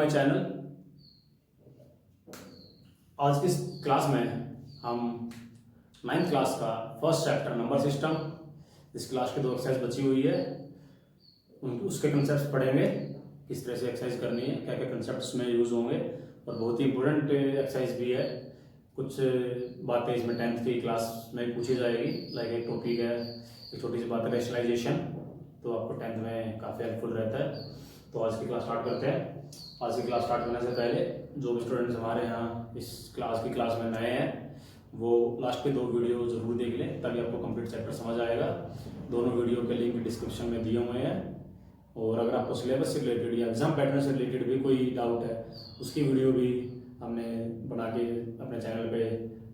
My channel. आज की इस क्लास में हम 9th क्लास का फर्स्ट चैप्टर नंबर सिस्टम, इस क्लास की 2 एक्सरसाइज बची हुई है, उसके कंसेप्ट पढ़ेंगे, किस तरह से एक्सरसाइज करनी है, क्या क्या कंसेप्ट उसमें यूज़ होंगे। और बहुत ही इंपॉर्टेंट एक्सरसाइज भी है, कुछ बातें इसमें 10th की क्लास में पूछी जाएगी। लाइक एक टॉपिक है, एक छोटी सी बात है रैशनलाइजेशन, तो आपको 10th में काफ़ी हेल्पफुल रहता है। तो आज की क्लास स्टार्ट करते हैं। आज की क्लास स्टार्ट करने से पहले जो भी स्टूडेंट्स हमारे यहाँ इस क्लास में नए हैं वो लास्ट के 2 वीडियो ज़रूर देख लें, तभी आपको कंप्लीट चैप्टर समझ आएगा। दोनों वीडियो के लिंक डिस्क्रिप्शन में दिए हुए हैं। और अगर आपको सिलेबस से रिलेटेड या एग्जाम पैटर्न से रिलेटेड भी कोई डाउट है, उसकी वीडियो भी हमने बना के अपने चैनल पे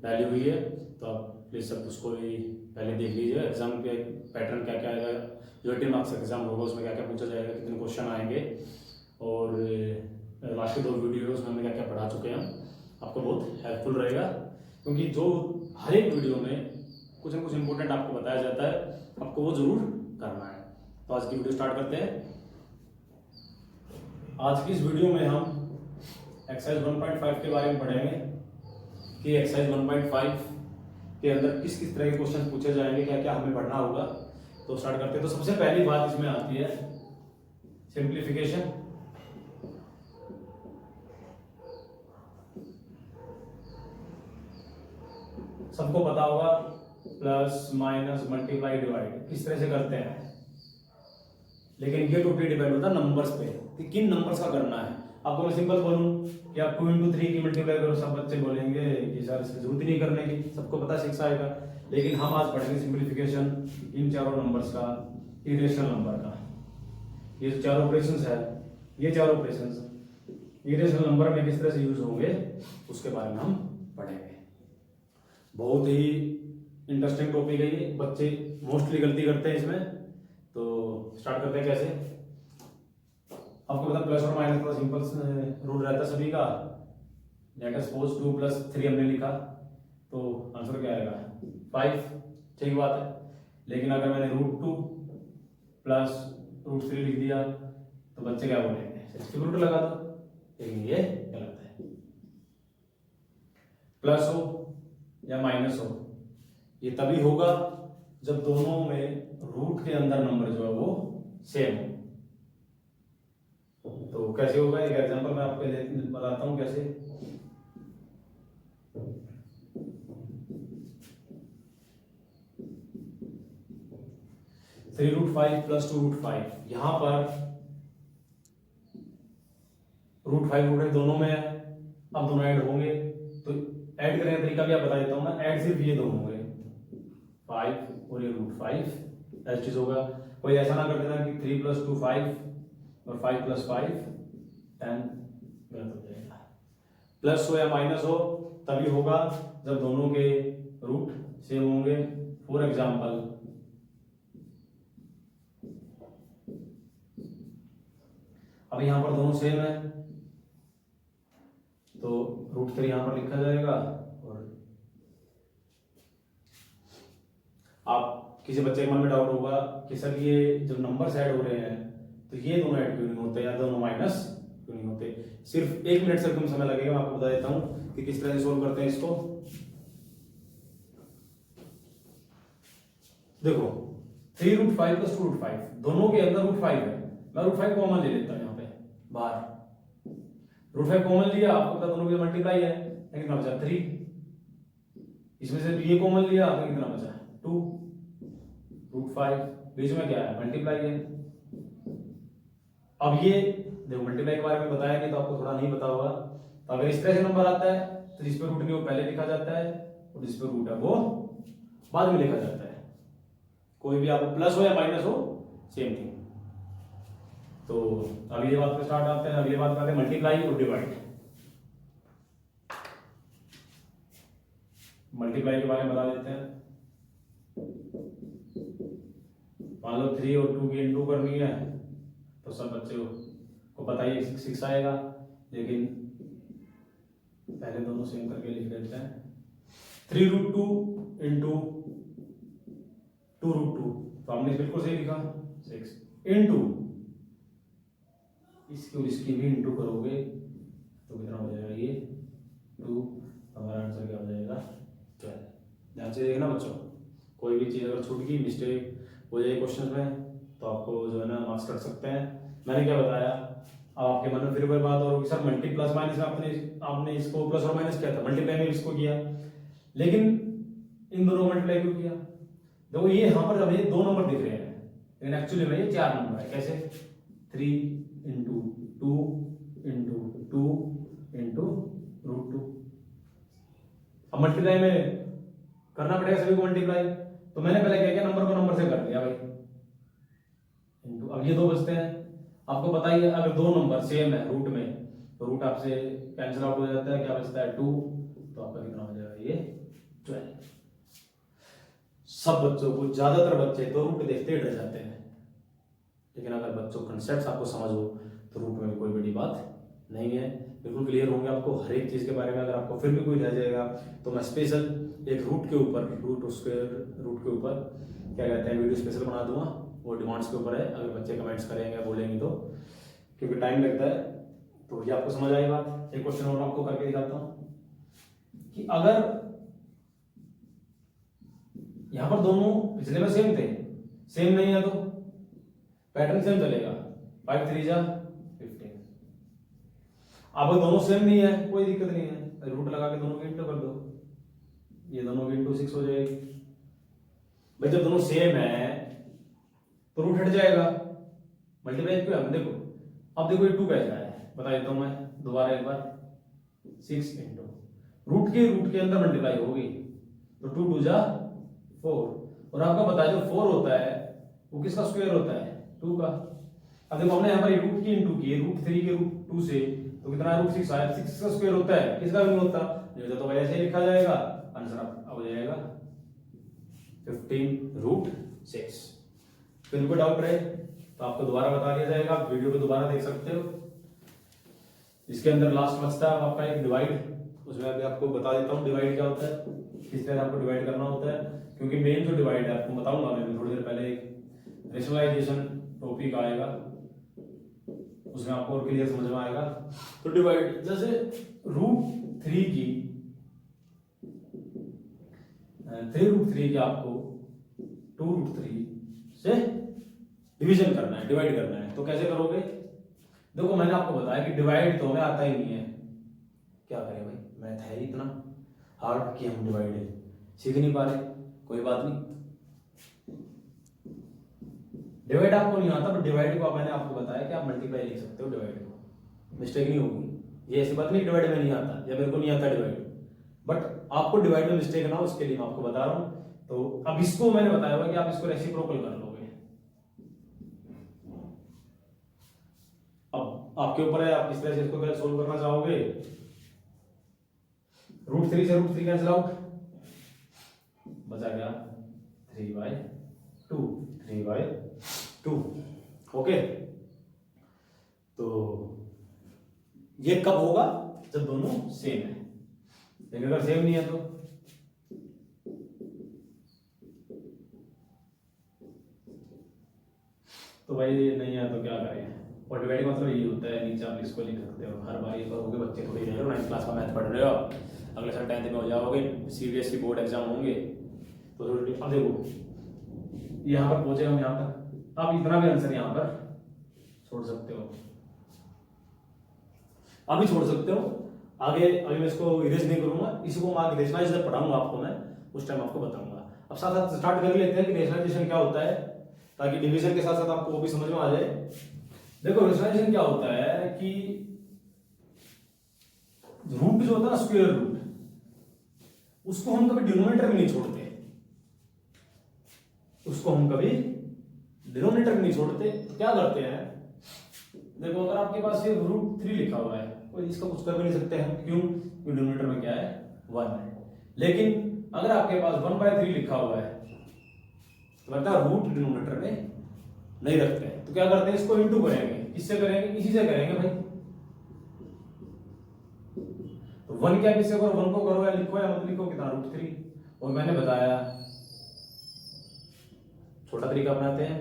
डाली हुई है, तो आप प्लीज़ सब उसको भी पहले देख लीजिए। एग्जाम के पैटर्न क्या क्या आएगा, जो 18 मार्क्स एग्जाम होगा उसमें क्या क्या पूछा जाएगा, कितने क्वेश्चन आएंगे, और लास्ट के 2 वीडियोस में हमने क्या क्या पढ़ा चुके हैं, आपको बहुत हेल्पफुल रहेगा। क्योंकि जो हर एक वीडियो में कुछ ना कुछ इंपॉर्टेंट आपको बताया जाता है, आपको वो जरूर करना है। तो आज की वीडियो स्टार्ट करते हैं। आज की इस वीडियो में हम एक्सरसाइज 1.5 के बारे में पढ़ेंगे कि एक्सरसाइज 1.5 के अंदर किस किस तरह के क्वेश्चन पूछे जाएंगे, क्या क्या हमें पढ़ना होगा। तो स्टार्ट करते हैं। तो सबसे पहली बात इसमें आती है सिंप्लीफिकेशन। सबको पता होगा प्लस माइनस मल्टीप्लाई डिवाइड किस तरह से करते हैं, लेकिन ये टोटली डिपेंड होता है नंबर्स पे कि किन नंबर्स का करना है। आपको मैं सिंपल बोलूं कि आप 2 into 3 की मल्टीप्लाई करो, सब बच्चे बोलेंगे कि सर इसकी जरूरत ही नहीं करने की, सबको पता 6 आएगा। लेकिन हम आज पढ़ेंगे सिंप्लीफिकेशन इन चारों नंबर्स का, इरेशनल नंबर का। ये जो 4 ऑपरेशंस है, ये 4 ऑपरेशंस इरेशनल नंबर में किस तरह से यूज होंगे उसके बारे में हम पढ़ेंगे। बहुत ही इंटरेस्टिंग टॉपिक है ये, बच्चे मोस्टली गलती करते हैं इसमें। तो स्टार्ट करते हैं कैसे। आपको पता प्लस और माइनस का सिंपल रूल रहता है सभी का। लेट अस सपोज 2 + 3 हमने लिखा, तो आंसर क्या आएगा 5, ठीक बात है। लेकिन अगर मैंने √2 + √3 लिख दिया तो बच्चे क्या बोलेंगे, 60 लगा दो, लेकिन ये गलत है। प्लस हो या माइनस हो, ये तभी होगा जब दोनों में रूट के अंदर नंबर जो है वो सेम हो। तो कैसे होगा, एक एग्जांपल मैं आपको बताता हूं कैसे। (3√5 + 2√5), यहां पर √5 दोनों में है, अब दोनों ऐड होंगे। तो ऐड करने का तरीका भी आप बता देता हूं मैं। ऐड सिर्फ ये दोनों होंगे 5 और ये √5, ऐसा चीज होगा। कोई ऐसा ना कर देना कि 3 + 2 5 और 5 + 5 10, गलत हो जाएगा। प्लस हो या माइनस हो तभी होगा जब दोनों के रूट सेम होंगे। फॉर एग्जाम्पल अब यहां पर दोनों सेम है, तो √3 यहां पर लिखा जाएगा। और आप किसी बच्चे के मन में डाउट होगा कि सर ये जब नंबर्स ऐड हो रहे हैं तो ये दोनों ऐड क्यों नहीं होते या दोनों माइनस क्यों नहीं होते। सिर्फ 1 मिनट से कम समय लगेगा, मैं आपको बता देता हूं कि किस तरह से सोल्व करते हैं इसको। देखो 3√5 + 2√5 दोनों के अंदर √5 है, मैं √5 कॉमन ले लेता हूं यहाँ पे बाहर। √5 कॉमन लिया, आपको पता दोनों के मल्टीप्लाई है, कितना बचा 3। इसमें से ये कॉमन लिया तो कितना बचा 2। √5 बीच में क्या है, मल्टीप्लाई है। अब ये देखो मल्टीप्लाई के बारे में बताया नहीं तो आपको थोड़ा नहीं पता होगा। तो अगर इस तरह से नंबर आता है तो जिस पे रूट नहीं वो पहले लिखा जाता है, और जिस पे रूट है वो बाद में लिखा जाता है। कोई भी आपको प्लस हो या माइनस हो सेम थिंग। तो अगली बात पे स्टार्ट आते हैं। अगली बात करते हैं मल्टीप्लाई और डिवाइड। मल्टीप्लाई के बारे में बता देते हैं। मान लो 3 और 2 की इंटू करनी है, तो सब बच्चों को पता ही 6 आएगा, लेकिन पहले दोनों सेम करके लिख देते हैं। 3√2 × 2√2, तो हमने बिल्कुल सही लिखा 6 इंटू इसकी और इसकी भी इंटू करोगे तो कितना हो जाएगा ये 2, हमारा आंसर क्या हो जाएगा 12। ध्यान से देखना बच्चों, कोई भी चीज़ अगर छूट गई, मिस्टेक हो जाए क्वेश्चन में, तो आपको जो है ना मार्क्स कट सकते हैं। मैंने क्या बताया, अब आपके मन में फिर वही बात और होगी, सर मल्टी प्लस माइनस में आपने इसको प्लस और माइनस किया था, मल्टीप्लाई में इसको किया, लेकिन इन दोनों मल्टीप्लाई क्यों किया? देखो ये यहाँ पर हमें 2 नंबर दिख रहे हैं, लेकिन एक्चुअली में ये 4 नंबर है। कैसे? 3 इंटू 2 इंटू 2 इंटू √2। अब मल्टीप्लाई में करना पड़ेगा सभी को मल्टीप्लाई, तो मैंने पहले क्या किया, नंबर को नंबर से कर दिया भाई, इंटू। अब ये 2 बचते हैं, आपको पता ही है अगर 2 नंबर सेम है रूट में, तो रूट आपसे कैंसिल आउट हो जाता है, क्या बचता है 2, तो आपका कितना हो जाएगा ये 12। सब बच्चों को, ज्यादातर बच्चे तो रूट देखते ही डर जाते हैं, लेकिन अगर बच्चों कंसेप्ट आपको समझ हो तो रूट में भी कोई बड़ी बात नहीं है, बिल्कुल क्लियर होंगे आपको हर एक चीज के बारे में। अगर आपको फिर भी कोई रह जाएगा तो मैं स्पेशल एक रूट के ऊपर, रूट के ऊपर क्या कहते हैं, वीडियो स्पेशल बना दूंगा, वो डिमांड्स के ऊपर है। अगर बच्चे कमेंट्स करेंगे बोलेंगे तो, क्योंकि टाइम लगता है, तो ये आपको समझ आएगी बात। एक क्वेश्चन और आपको करके दिखाता हूँ कि अगर यहां पर दोनों पिछले में सेम थे, सेम नहीं है तो पैटर्न सेम चलेगा, 5 3 जा 15। अब दोनों सेम नहीं है, कोई दिक्कत नहीं है, रूट लगा के दोनों की इंटू कर दो, ये दोनों की इंटू 6 हो जाएगी। भाई जब दोनों सेम है तो रूट हट जाएगा, मल्टीप्लाई क्यों है? देखो अब देखो ये 2 कैसा है, बता देता हूं मैं दोबारा एक बार। 6 इंटू रूट के अंदर मल्टीप्लाई होगी, तो 2 2 जा 4, और आपका पता है जो 4 होता है वो किसका स्क्वायर होता है? 2 का। अब देखो हमने यहाँ पर रूट की इंटू की, √3 के √2 से, तो कितना √6 आया, 6 का स्क्वायर होता है, किसका नहीं होता? नहीं होता, तो ऐसे ही लिखा जाएगा, आंसर अब हो जाएगा 15√6। फिर कोई डाउट रहे तो आपको दोबारा बता दिया जाएगा, आप वीडियो को दोबारा देख सकते हो। इसके अंदर लास्ट बचता है आपका एक डिवाइड, उसमें अभी आपको बता देता हूँ डिवाइड क्या होता है, किस तरह आपको डिवाइड करना होता है, क्योंकि मेन जो डिवाइड है आपको बताऊंगा मैं थोड़ी देर पहले, एक रेशनलाइजेशन टॉपिक आएगा, उसमें आपको और क्लियर समझ में आएगा। तो डिवाइड, जैसे √3 की 3√3 की आपको 2√3 से डिवीजन करना है, डिवाइड करना है, तो कैसे करोगे? देखो मैंने आपको बताया कि डिवाइड तो हमें आता ही नहीं है, क्या करें भाई, मैथ है ही इतना हार्ड कि हम डिवाइड सीख नहीं पा रहे, कोई बात नहीं। डिवाइड आपको नहीं आता, बट डिवाइड को मैंने आपको बताया कि आप मल्टीप्लाई लिख सकते हो, डिवाइड को मिस्टेक नहीं होगी। ये ऐसी बात नहीं डिवाइड में नहीं आता या मेरे को नहीं आता डिवाइड, बट आपको डिवाइड में मिस्टेक ना हो उसके लिए मैं आपको बता रहा हूं। तो अब इसको मैंने बताया हुआ कि आप इसको रेसिप्रोकल कर लोगे, अब आपके ऊपर है आप किस तरह से इसको सोल्व करना चाहोगे। √3 से √3 कैंसिल आउट, बचा क्या 3/2, 3/2। ओके, तो ये कब होगा? जब दोनों सेम है, लेकिन अगर सेम नहीं है तो भाई नहीं है तो क्या करें। और डिवाइड मतलब ये होता है, नीचे आप इसको लिख सकते हो, हर बार ये करोगे, बच्चे थोड़ी रहे हो 9th क्लास का मैथ पढ़ रहे हो, अगले साल 10th में हो जाओगे, सीबीएसई बोर्ड एग्जाम होंगे, तो थोड़ी। अब देखो यहाँ पर पहुंचे हम, यहाँ तक आप इतना भी आंसर यहाँ पर छोड़ सकते हो, अभी छोड़ सकते हो, आगे अभी मैं इसको इरेज नहीं करूंगा, इसको मैं आगे रेशनलाइजेशन पढ़ाऊंगा आपको, मैं उस टाइम आपको बताऊंगा। अब साथ साथ स्टार्ट कर लेते हैं कि रेशनलाइजेशन क्या होता है, ताकि डिवीजन के साथ साथ आपको वो भी समझ में आ जाए। देखो रेशनलाइजेशन क्या होता है कि रूट जो होता है ना, स्क्वायर रूट, उसको हम कभी डिनोमिनेटर में नहीं छोड़ते, उसको हम कभी डिनोमिनेटर में नहीं छोड़ते। तो क्या करते हैं, देखो अगर आपके पास ये √3 लिखा हुआ है, कोई इसका कुछ कर भी नहीं सकते हैं, क्यों? क्योंकि डिनोमिनेटर में क्या है 1 है। लेकिन अगर आपके पास 1/3 लिखा हुआ है तो लगता है रूट डिनोमिनेटर में नहीं रखते हैं, तो क्या करते हैं, इसको इंटू करेंगे, किससे करेंगे? इसी से करेंगे भाई। तो 1 क्या किससे करो, 1 को करो या लिखो या मत लिखो, कितना √3। और मैंने बताया छोटा तरीका अपनाते हैं,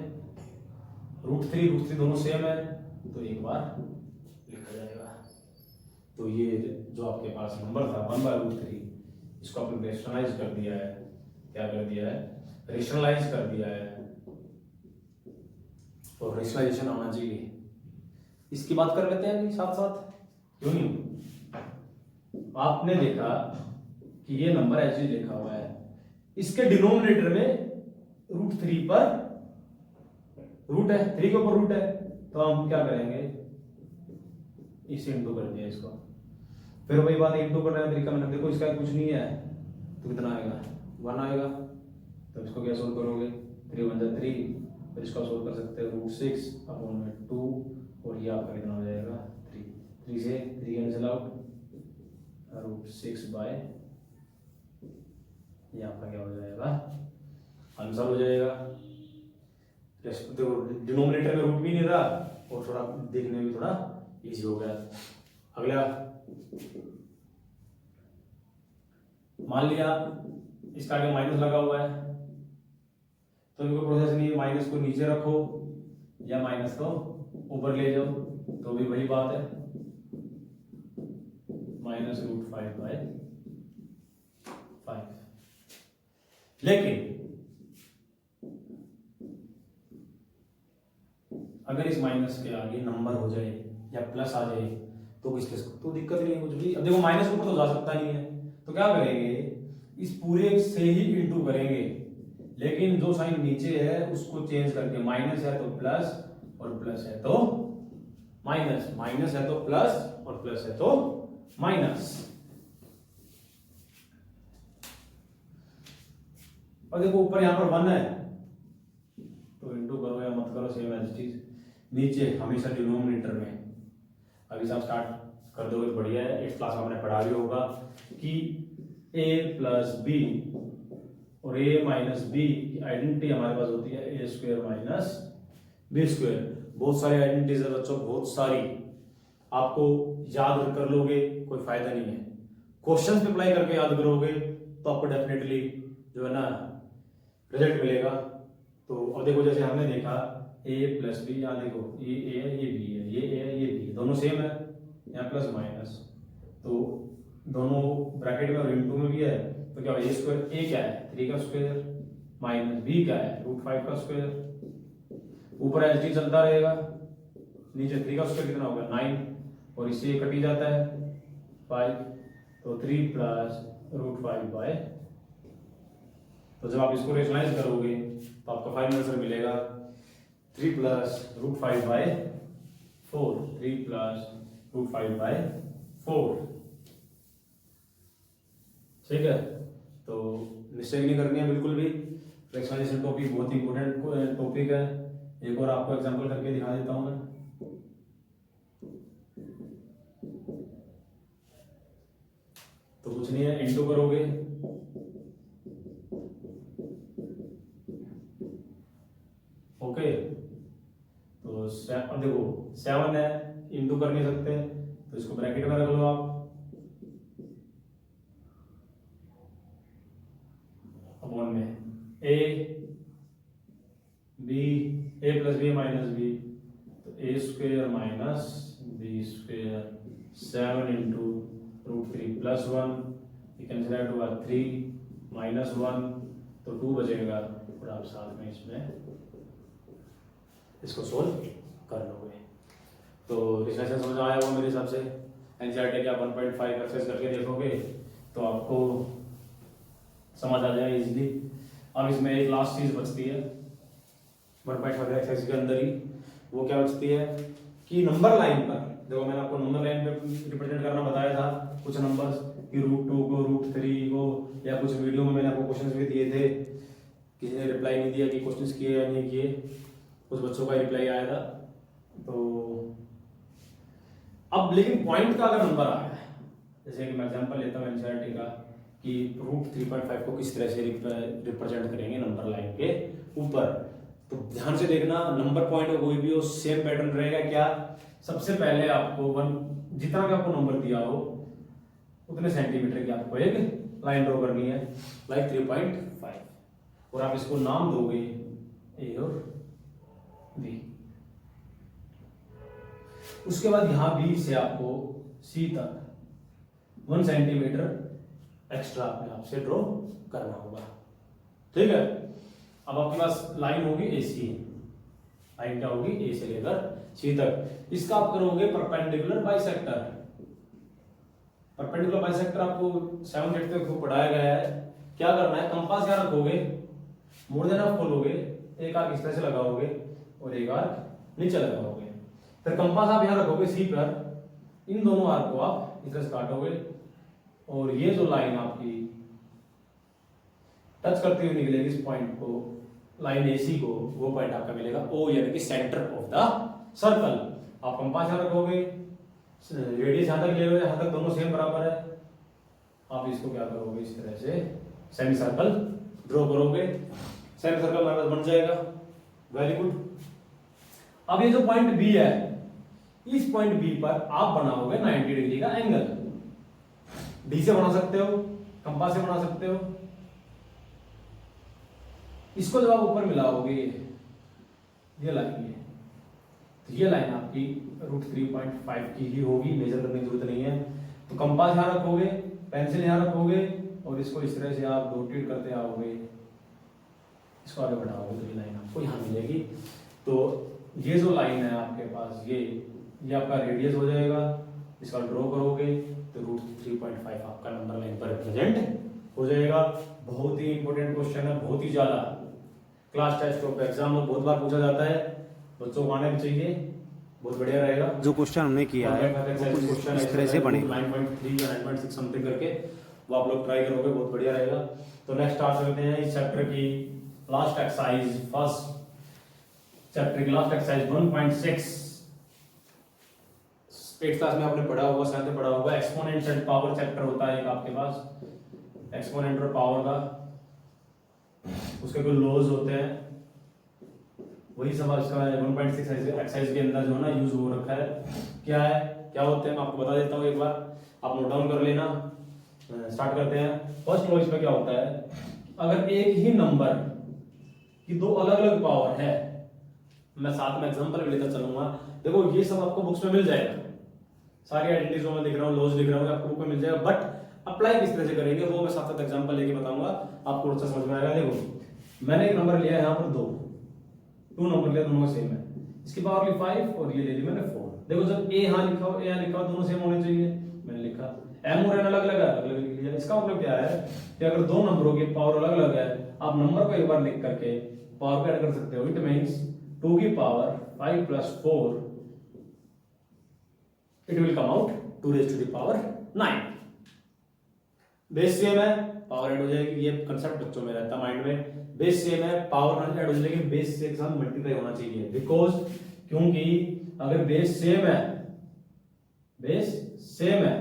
√3 दोनों सेम है, तो एक बार लिखा जाएगा, तो तो ये जो आपके पास नंबर था 1/√3, इसको आपने रेशनलाइज कर दिया है। क्या कर दिया है? रेशनलाइज कर दिया है। और रेशनलाइजेशन आना चाहिए। इसकी बात कर लेते हैं अभी साथ साथ, क्यों नहीं? आपने देखा कि ये नंबर ऐसे लिखा हुआ है, इसके डिनोमिनेटर में √3 पर रूट है, 3 के ऊपर रूट है, तो हम क्या करेंगे? इसे इंटू कर दिया इसको। फिर वही बात, इंटू करने का तरीका मैंने, देखो इसका कुछ नहीं है तो कितना आएगा? 1 आएगा। तो इसको क्या सोल्व करोगे? 3 1 3, फिर इसका सोल्व कर सकते हो √6/2, और ये आपका कितना हो जाएगा? 3। 3 से 3 कैंसिल आउट, √6 बाय, ये आपका क्या हो जाएगा? आंसर हो जाएगा। देखो डिनोमिनेटर में रूट भी नहीं रहा और थोड़ा देखने में भी थोड़ा इजी हो गया। अगला, मान लिया इसका आगे माइनस लगा हुआ है, तो कोई प्रोसेस नहीं है, माइनस को नीचे रखो या माइनस को ऊपर ले जाओ, तो भी वही बात है, -√5/5। लेकिन अगर इस माइनस के आगे नंबर हो जाए या प्लस आ जाए तो किसके तो दिक्कत नहीं है कुछ भी। अब देखो माइनस ऊपर तो जा सकता नहीं है, तो क्या करेंगे? इस पूरे से ही इंटू करेंगे, लेकिन जो साइन नीचे है उसको चेंज करके, माइनस है तो प्लस और प्लस है तो माइनस, माइनस है तो प्लस और प्लस है तो माइनस। और देखो ऊपर यहां पर 1 है तो इंटू करो या मत करो, सेम एज इट इज। नीचे हमेशा डिनोमिनेटर में, अभी से आप स्टार्ट कर दोगे तो बढ़िया है। 8th क्लास में आपने पढ़ा भी होगा कि a + b और a - b की आइडेंटिटी हमारे पास होती है a² - b²। बहुत सारी आइडेंटिटीज है बच्चों, बहुत सारी, आपको याद कर लोगे कोई फायदा नहीं है, क्वेश्चन पे अप्लाई करके याद करोगे तो आपको डेफिनेटली जो है ना रिजल्ट मिलेगा। तो अब देखो जैसे हमने देखा a + b, यहाँ देखो ये a है ये b है, ये a है ये b है, दोनों सेम है, यहाँ प्लस माइनस, तो दोनों ब्रैकेट में और इनटू में भी है, तो क्या a² a क्या है? 3 का स्क्वायर, माइनस b क्या है? √5 का स्क्वायर। ऊपर एच चलता रहेगा, नीचे 3 का स्क्वायर कितना होगा? 9, और इससे कट ही जाता है 5, तो 3 + √5/, तो जब आप इसको रेशनलाइज करोगे तो आपका फाइनल आंसर मिलेगा 3 + √5/4, 3 + √5/4। ठीक है, तो मिस्टेक नहीं करनी है बिल्कुल भी। रेशनलाइजेशन टॉपिक बहुत इंपॉर्टेंट टॉपिक है। एक और आपको एग्जांपल करके दिखा देता हूं मैं। तो कुछ नहीं है, इंटू करोगे ओके, तो अब देखो 7 है, इंटू कर नहीं सकते तो इसको ब्रैकेट में रख लो आप, अपॉन में a b, a + b - b, तो a² - b², 7 × √3 + 1, ये कैंसिल आउट हुआ 3 -1, तो 2 बचेगा, और आप साथ में इसमें इसको सोल्व कर लोगे। तो रिजल्ट समझ आया होगा मेरे हिसाब से। एनसीईआरटी का 1.5 एक्सरसाइज करके देखोगे तो आपको समझ आ जाएगा इजीली। अब इसमें एक लास्ट चीज बचती है 1.5 एक्सरसाइज के अंदर ही, वो क्या बचती है कि नंबर लाइन पर, देखो मैंने आपको नंबर लाइन पे रिप्रेजेंट करना बताया था, कुछ नंबर्स कि √2 को, √3 को, या कुछ वीडियो में मैंने आपको क्वेश्चंस भी दिए थे, किसी ने रिप्लाई नहीं दिया कि क्वेश्चंस किए या नहीं किए, कुछ बच्चों का रिप्लाई आया था। तो अब लेकिन पॉइंट का अगर नंबर आया है, जैसे कि मैं एग्जांपल लेता हूं एनसीईआरटी का कि √3.5 को किस तरह से रिप्रेजेंट करेंगे नंबर लाइन के ऊपर, तो ध्यान से देखना, नंबर पॉइंट कोई भी हो सेम पैटर्न रहेगा। क्या? सबसे पहले आपको जितना भी आपको नंबर दिया हो उतने सेंटीमीटर की आपको एक लाइन ड्रॉ करनी है, लाइक 3.5, और आप इसको नाम दोगे ए और बी। उसके बाद यहां बी से आपको सी तक 1 सेंटीमीटर एक्स्ट्रा अपने आप से ड्रॉ करना होगा। ठीक है, अब आपके पास लाइन होगी AC, लाइन क्या होगी, A से लेकर C तक। इसका आप करोगे परपेंडिकुलर बाइसेक्टर। परपेंडिकुलर बाइसेक्टर आपको 7th 8th तक पढ़ाया गया है। क्या करना है, कंपास यहाँ रखोगे, मोड़ देना खोलोगे, एक आर्क इस तरह से लगाओगे और एक आर्क नीचे लगाओगे। फिर कंपास आप यहाँ रखोगे C पर, इन दोनों आर्क को आप इस तरह से काटोगे और ये जो लाइन आपकी टच करती हुई निकलेगी इस पॉइंट को, लाइन AC को, वो पॉइंट आपका मिलेगा O, यानी कि सेंटर ऑफ द सर्कल। आप कंपास यहाँ रखोगे, रेडियस यहाँ तक ले लो, यहाँ तक दोनों सेम बराबर है। आप इसको क्या करोगे, इस तरह से सेमी सर्कल ड्रॉ करोगे, सेमी सर्कल हमारे पास बन जाएगा। Very good. अब ये जो पॉइंट B है, इस पॉइंट B पर आप बनाओगे 90 डिग्री का एंगल। D से बना सकते हो, कंपास से बना सकते हो। इसको जब आप ऊपर मिलाओगे, ये लाइन है, तो ये लाइन आपकी √3.5 की ही होगी, मेजर करने की जरूरत नहीं है। तो कंपास यहाँ रखोगे, पेंसिल यहाँ रखोगे और इसको इस तरह से आप रोटेट करते आओगे, इसको आगे बढ़ाओगे तो ये लाइन आपको यहाँ मिलेगी। तो ये जो लाइन है आपके पास, ये आपका रेडियस हो जाएगा। इसका ड्रॉ करोगे तो √3.5 आपका नंबर लाइन पर रिप्रेजेंट हो जाएगा। बहुत ही इंपॉर्टेंट क्वेश्चन है, बहुत ही ज्यादा क्लास टेस्ट ऑफ एग्जाम में बहुत बार पूछा जाता है, बच्चों को आने भी चाहिए, बहुत बढ़िया रहेगा। जो क्वेश्चन हमने किया है वो इस तरह से बनेगा 9.3 या 9.6 समथिंग करके, वो आप लोग ट्राई करोगे, बहुत बढ़िया रहेगा। तो नेक्स्ट स्टार्ट करते हैं इस चैप्टर की लास्ट एक्सरसाइज, फर्स्ट चैप्टर की लास्ट एक्सरसाइज 1.6। 8th क्लास में आपने पढ़ा होगा, 7th में पढ़ा होगा। एक्सपोनेंट्स एंड पावर चैप्टर होता है एक आपके पास, एक्सपोनेंट और पावर का, उसके कुछ लॉज होते हैं, वही सब इसका 1.6 एक्सरसाइज के अंदर जो है ना यूज हो रखा है। क्या है, क्या होते हैं, मैं आपको बता देता हूँ एक बार, आप नोट डाउन कर लेना। स्टार्ट करते हैं। फर्स्ट लॉ इसमें क्या होता है, अगर एक ही नंबर की दो अलग अलग पावर है, मैं साथ में एग्जांपल भी लेकर चलूंगा। देखो ये सब आपको बुक्स में मिल जाएगा, सारी आइडेंटिटीज मैं दिख रहा हूँ, लॉज दिख रहा हूँ, आपको बुक में मिल जाएगा। बट अप्लाई किस तरह से करेंगे वो मैं साथ साथ एग्जांपल लेके बताऊंगा, आपको अच्छा समझ में आएगा। देखो मैंने एक नंबर लिया है यहाँ पर 2 नंबर लिया, दोनों सेम है, इसकी पावर ली 5 और ये ले ली मैंने 4। देखो जब ए यहाँ लिखा हो, ए यहाँ लिखा हो, दोनों सेम होने चाहिए, मैंने लिखा। एम और एन अलग अलग है, अलग अलग लिख लिया। इसका मतलब क्या है कि अगर दो नंबरों की पावर अलग अलग है, आप नंबर को एक बार लिख करके पावर को ऐड कर सकते हो। इट मींस 2 की power 5 + 4, it will come out 2 raised to the power 9। Base same है, पावर ऐड हो जाएगी, ये कांसेप्ट बच्चों में रहता है माइंड में। बेस सेम है, पावर ऐड हो जाएगी, बेस से एक साथ मल्टीप्लाई होना चाहिए, बिकॉज क्योंकि अगर बेस सेम है, बेस सेम है,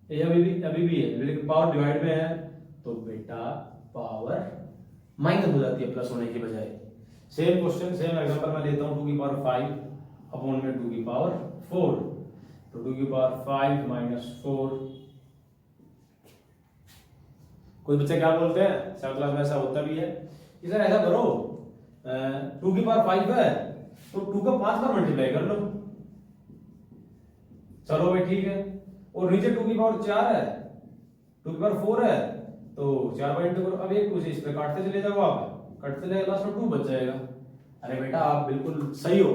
ये अभी भी है, लेकिन पावर डिवाइड में है, तो बेटा पावर माइनस हो जाती है प्लस होने की बजाय। सेम क्वेश्चन, सेम एग्जांपल मैं लेता हूं, 2 की पावर 5 अपॉन में 2 की पावर 4, तो 2 की पावर 5 - 4। कोई बच्चे क्या बोलते हैं, 7th क्लास में ऐसा होता भी है, इधर ऐसा करो, 2 की पावर 5 है तो 2 का 5 बार मल्टीप्लाई कर लो। चलो भाई ठीक है, और नीचे 2 की पावर 4 है, 2 की पावर 4 है, तो 4 बार इंटू करो। अब एक कुछ इस पे काटते चले जाओ, आप काटते चले, लास्ट में 2 बच जाएगा। अरे बेटा आप बिल्कुल सही हो,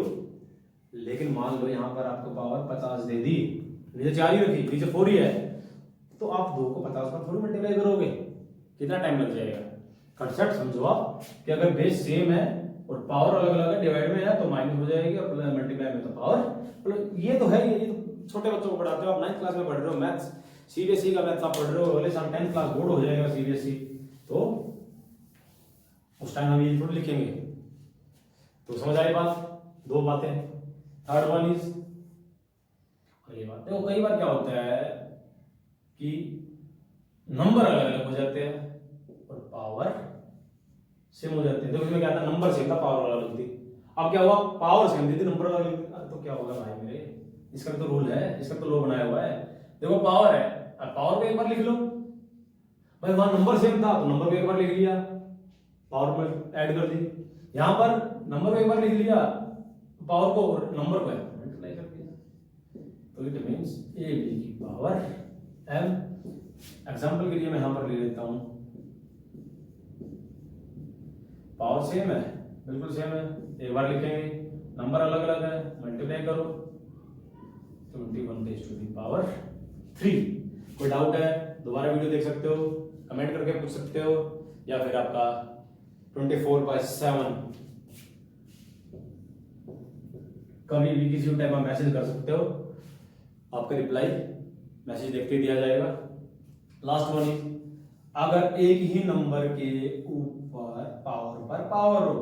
लेकिन मान लो यहाँ पर आपको पावर 50 दे दी, नीचे 4 ही रखी, नीचे 4 ही है, तो आप 2 को 50 पर थोड़ी मल्टीप्लाई करोगे, कितना टाइम लग जाएगा। कंसेप्ट समझो आप कि अगर बेस सेम है और पावर अलग अलग है, डिवाइड में है तो माइनस हो जाएगी, और मल्टीप्लाई में तो पावर। ये तो है, ये तो छोटे बच्चों को पढ़ाते हो, आप 9th क्लास में पढ़ रहे हो मैथ्स, सीबीएसई का मैथ्स आप पढ़ रहे हो, अगले साल 10th क्लास बोर्ड हो जाएगा सीबीएसई, तो उस टाइम हम ये थोड़ी लिखेंगे। तो समझ आई बात, 2 बातें। थर्ड वन इज, ये बात देखो, कई बार क्या होता है कि नंबर अलग अलग हो जाते हैं और पावर सेम हो जाती है। देखो इसमें क्या था, नंबर सेम था, पावर अलग अलग थी। अब क्या हुआ, पावर सेम थी, नंबर अलग अलग थी, तो क्या होगा भाई मेरे, इसका तो रूल है, इसका तो लॉ बनाया हुआ है। देखो पावर है, अब पावर को एक बार लिख लो भाई, वहां नंबर सेम था तो नंबर को एक बार लिख लिया, पावर में ऐड कर दी। यहां पर नंबर को एक बार लिख लिया, पावर को नंबर को मल्टीप्लाई कर दिया, तो इट मींस ए बी की पावर एम। एग्जाम्पल के लिए मैं यहाँ पर ले लेता हूँ, पावर सेम है, बिल्कुल सेम है, एक बार लिखेंगे, नंबर अलग अलग है, मल्टीप्लाई करो, 21 टू दी पावर 3। कोई डाउट है दोबारा वीडियो देख सकते हो, कमेंट करके पूछ सकते हो, या फिर आपका 24/7 कभी भी किसी भी टाइप का मैसेज कर सकते हो, आपका रिप्लाई मैसेज देखते ही दिया जाएगा। लास्ट वन, अगर एक ही नंबर के ऊपर पावर पर पावर हो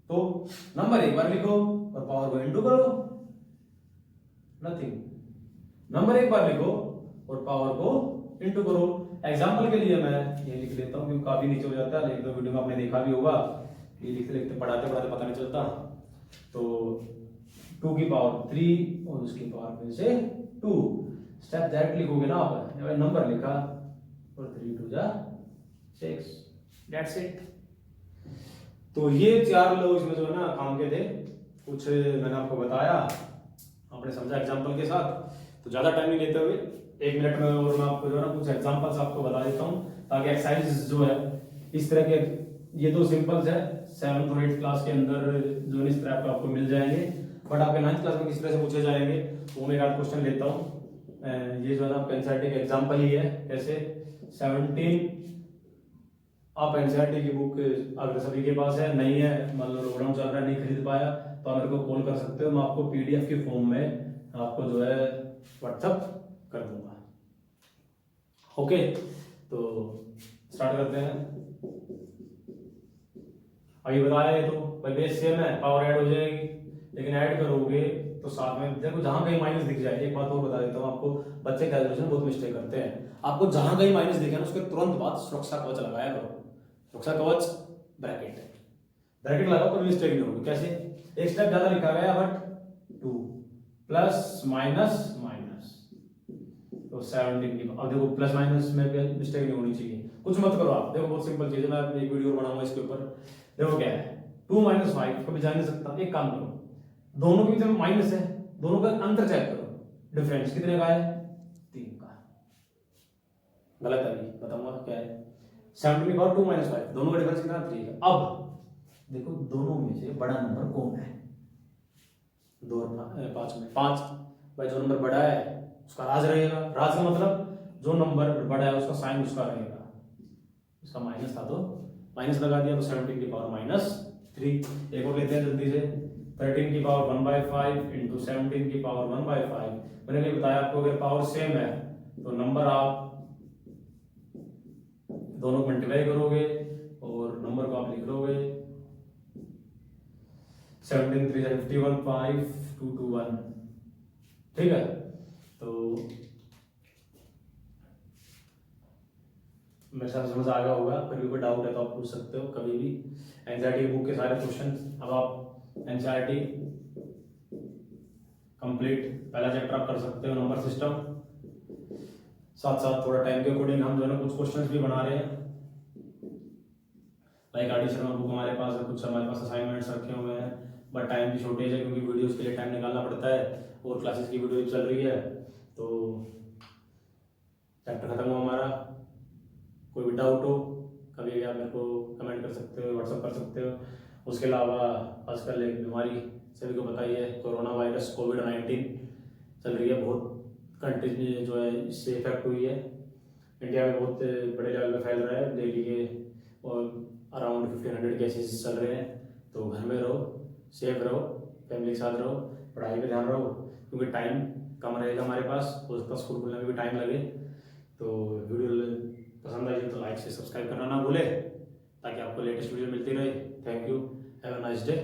तो नंबर एक बार लिखो और पावर को इंटू करो, नथिंग। नंबर एक बार लिखो और पावर को इंटू करो। एग्जाम्पल के लिए मैं ये लिख लेता हूँ क्योंकि काफी नीचे हो जाता है, एक दो वीडियो में आपने देखा भी होगा, ये लिखते लिखते पढ़ाते पढ़ाते पता नहीं चलता। तो 2 की पावर 3 और उसकी पावर फिर से 2, स्टेप डायरेक्ट लिखोगे ना आप, नंबर लिखा और 3 2 जा 6, दैट्स इट। तो ये 4 लोग इसमें जो है ना काम के थे, कुछ मैंने आपको बताया, आपने समझा एग्जाम्पल के साथ। तो ज्यादा टाइम नहीं लेते हुए 1 मिनट में और मैं आपको जो है ना कुछ एग्जाम्पल्स आपको बता देता हूँ, ताकि एक्सरसाइज जो है इस तरह के, ये 2 सिंपल्स है 7th और 8th क्लास के अंदर जो है इस तरह के आपको मिल जाएंगे, बट आपके 9th क्लास में किस तरह से पूछे जाएंगे वो मैं एक आध क्वेश्चन लेता हूँ। ये जो है ना आपका एनसीईआरटी का एग्जाम्पल ही है। कैसे 17, आप एनसीईआरटी की बुक अगर सभी के पास है, नहीं है, मान लो लॉकडाउन चल रहा है नहीं खरीद पाया, तो आप मेरे को कॉल कर सकते हो, मैं आपको पीडीएफ के फॉर्म में आपको जो है व्हाट्सएप कर दूंगा। ओके, तो स्टार्ट करते हैं। अभी बताया ये तो भाई बेस सेम है, पावर ऐड हो जाएगी, लेकिन ऐड करोगे तो साथ में देखो जहां कहीं माइनस दिख जाए, एक बात और बता देता हूँ आपको, बच्चे कैलकुलेशन बहुत मिस्टेक करते हैं। आपको जहां कहीं माइनस दिखे ना उसके तुरंत बाद सुरक्षा कवच लगाया करो, सुरक्षा कवच ब्रैकेट, ब्रैकेट लगाओ, कोई मिस्टेक नहीं होगी। कैसे, एक स्टेप ज्यादा लिखा गया बट 2 प्लस माइनस माइनस, तो 17 की, अब देखो प्लस माइनस में मिस्टेक नहीं होनी चाहिए, कुछ मत करो आप। देखो बहुत सिंपल चीज है, मैं एक वीडियो बनाऊंगा इसके ऊपर। देखो क्या है, 2 - 5 कभी जा नहीं सकता। एक काम करो, दोनों के बीच में माइनस है, दोनों का अंतर चेक करो, डिफरेंस कितने का है, 3 का। गलत है, अभी बताऊंगा क्या है। 17 की पावर 2 - 5, दोनों का डिफरेंस कितना, 3 है। अब देखो दोनों में से बड़ा नंबर कौन है, 2 और 5 में 5, भाई जो नंबर बड़ा है उसका राज रहेगा। राज का मतलब जो नंबर बड़ा है उसका साइन उसका रहेगा। इसका माइनस था तो माइनस लगा दिया, तो 17 की पावर -3। एक और लेते हैं जल्दी से, 13 की पावर 1/5 इंटू 17 की पावर 1/5। मैंने भी बताया आपको, अगर पावर सेम है तो नंबर आप दोनों को मल्टीप्लाई करोगे और नंबर को आप लिख लोगे 17 3 51 5 2 2 1, ठीक है। तो मेरे साथ समझ आ गया होगा, फिर भी कोई डाउट है तो आप पूछ सकते हो कभी भी। एनसीईआरटी बुक के सारे क्वेश्चन, अब आप एनसीईआरटी कंप्लीट पहला चैप्टर आप कर सकते हो, नंबर सिस्टम, साथ साथ थोड़ा टाइम के अकॉर्डिंग हम जो है कुछ क्वेश्चंस भी बना रहे हैं। Like R D Sharma book हमारे पास है, कुछ हमारे पास असाइनमेंट्स रखे हुए हैं, बट टाइम की शॉर्टेज है क्योंकि वीडियोस के लिए टाइम निकालना पड़ता है और क्लासेस की वीडियो चल रही है। तो चैप्टर खत्म हुआ हमारा। कोई भी डाउट हो कभी भी आप मेरे को कमेंट कर सकते हो, व्हाट्सअप कर सकते हो। उसके अलावा आजकल एक बीमारी सभी को पता ही है, कोरोना वायरस कोविड-19 चल रही है, बहुत कंट्रीज में जो है इससे इफेक्ट हुई है। इंडिया में बहुत बड़े लेवल पे फैल रहा है, दिल्ली के और अराउंड 1500 केसेस चल रहे हैं। तो घर में रहो, सेफ रहो, फैमिली के साथ रहो, पढ़ाई पे ध्यान रहो, क्योंकि टाइम कम रहेगा हमारे पास, हो सकता है स्कूल खुलने में भी टाइम लगे। तो वीडियो पसंद आई तो लाइक से सब्सक्राइब करना ना भूले, ताकि आपको लेटेस्ट वीडियो मिलती रहे। Thank you, have a nice day.